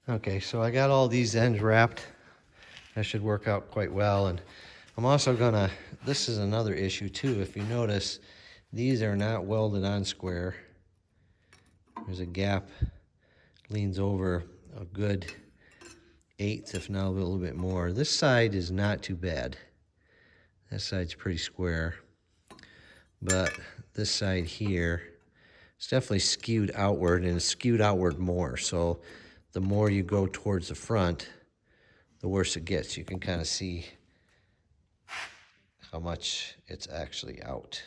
Okay, so I got all these ends wrapped. That should work out quite well. And I'm also gonna, this is another issue too. If you notice, these are not welded on square. There's a gap, leans over a good 1/8, if not a little bit more. This side is not too bad. This side's pretty square. But this side here, it's definitely skewed outward, and it's skewed outward more. So the more you go towards the front, the worse it gets. You can kind of see how much it's actually out.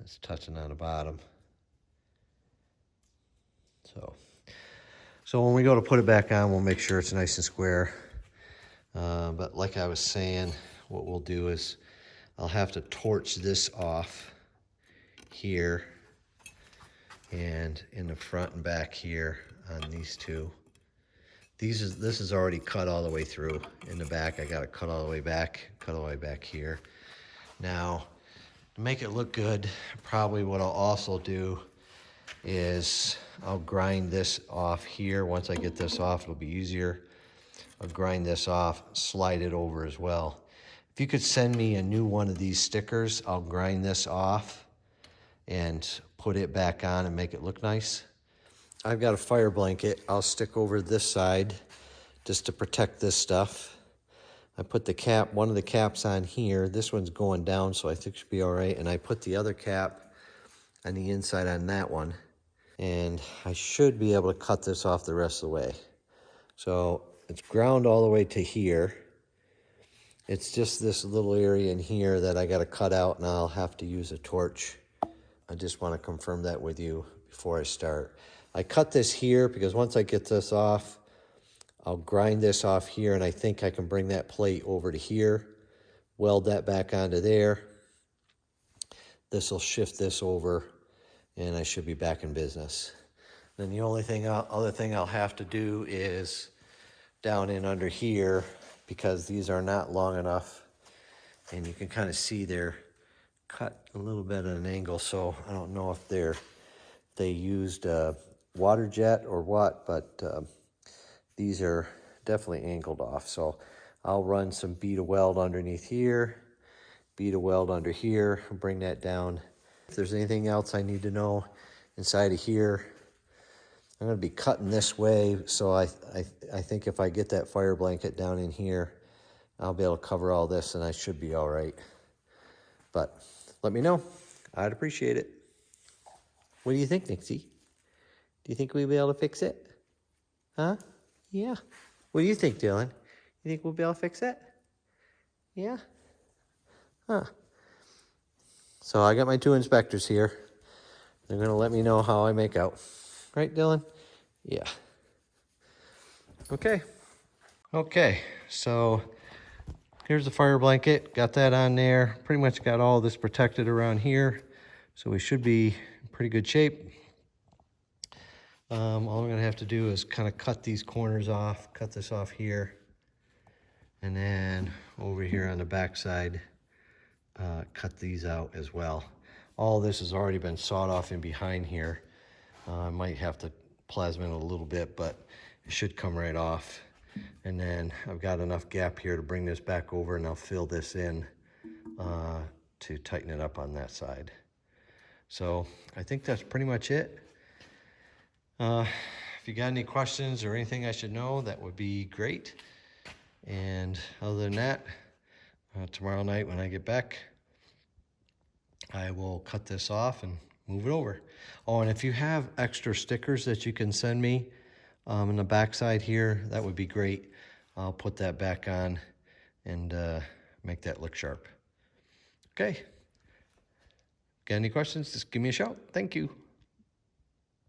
It's touching on the bottom. So when we go to put it back on, we'll make sure it's nice and square. But like I was saying, what we'll do is I'll have to torch this off here and in the front and back here on these two. This is already cut all the way through. In the back, I got it cut all the way back, cut all the way back here. Now, to make it look good, probably what I'll also do is I'll grind this off here. Once I get this off, it'll be easier. I'll grind this off, slide it over as well. If you could send me a new one of these stickers, I'll grind this off and put it back on and make it look nice. I've got a fire blanket I'll stick over this side just to protect this stuff. I put the cap, one of the caps on here. This one's going down, so I think it should be all right. And I put the other cap on the inside on that one. And I should be able to cut this off the rest of the way. So it's ground all the way to here. It's just this little area in here that I got to cut out, and I'll have to use a torch. I just want to confirm that with you before I start. I cut this here because once I get this off, I'll grind this off here, and I think I can bring that plate over to here, weld that back onto there. This will shift this over, and I should be back in business. Then the only thing, other thing I'll have to do is down in under here, because these are not long enough, and you can kind of see they're cut a little bit at an angle. So I don't know if they used water jet or what, but these are definitely angled off. So I'll run some bead of weld underneath here, bead of weld under here, bring that down. If there's anything else I need to know inside of here, I'm going to be cutting this way, so I think if I get that fire blanket down in here, I'll be able to cover all this, and I should be all right. But let me know. I'd appreciate it. What do you think, Nixie? Do you think we'll be able to fix it? Huh? Yeah. What do you think, Dylan? You think we'll be able to fix it? Yeah? Huh. So I got my two inspectors here. They're going to let me know how I make out. Right, Dylan? Yeah. Okay. Okay, so here's the fire blanket. Got that on there. Pretty much got all this protected around here. So we should be in pretty good shape. All I'm going to have to do is kind of cut these corners off. Cut this off here. And then over here on the back side, cut these out as well. All this has already been sawed off in behind here. I might have to plasma it a little bit, but it should come right off. And then I've got enough gap here to bring this back over, and I'll fill this in to tighten it up on that side. So I think that's pretty much it. If you got any questions or anything I should know, that would be great. And other than that, tomorrow night when I get back, I will cut this off and move it over. Oh, and if you have extra stickers that you can send me on the back side here, that would be great. I'll put that back on and make that look sharp. Okay. Got any questions? Just give me a shout. Thank you.